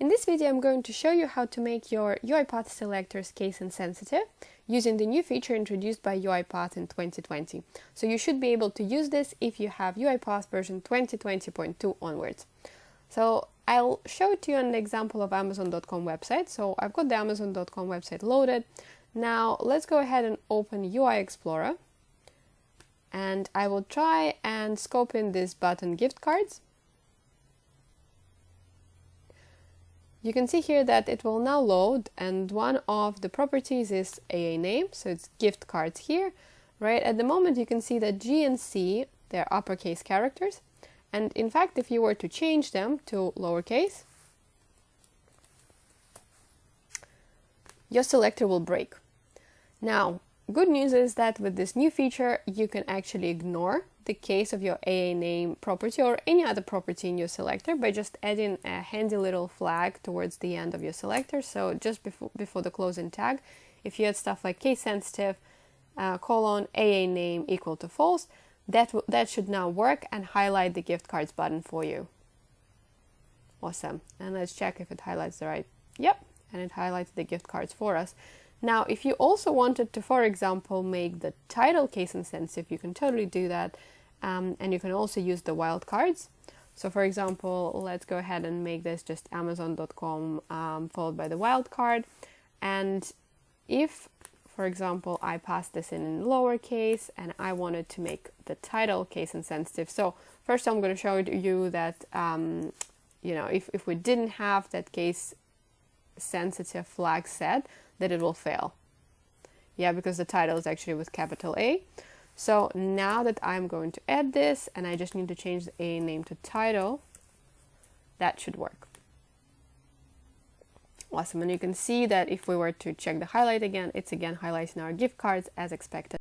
In this video, I'm going to show you how to make your UiPath selectors case insensitive using the new feature introduced by UiPath in 2020. So you should be able to use this if you have UiPath version 2020.2 onwards. So I'll show it to you an example of Amazon.com website. So I've got the Amazon.com website loaded. Now let's go ahead and open UI Explorer. And I will try and scope in this button gift cards. You can see here that it will now load, and one of the properties is aaname, so it's gift cards here, right? At the moment you can see that G and C, they're uppercase characters, and in fact if you were to change them to lowercase, your selector will break. Now, good news is that with this new feature you can actually ignore the case of your aaname property or any other property in your selector by just adding a handy little flag towards the end of your selector. So just before the closing tag, if you had stuff like case sensitive, colon, aaname equal to false, that should now work and highlight the gift cards button for you. Awesome. And let's check if it highlights the right. Yep, and it highlights the gift cards for us. Now, if you also wanted to, for example, make the title case insensitive, you can totally do that. And you can also use the wildcards. So for example, let's go ahead and make this just Amazon.com followed by the wildcard. And if, for example, I pass this in lowercase and I wanted to make the title case insensitive. So first I'm going to show you that, if we didn't have that case sensitive flag set, that it will fail. Yeah, because the title is actually with capital A. So now that I'm going to add this and I just need to change the A name to title, that should work. Awesome. And you can see that if we were to check the highlight again, it's again highlighting our gift cards as expected.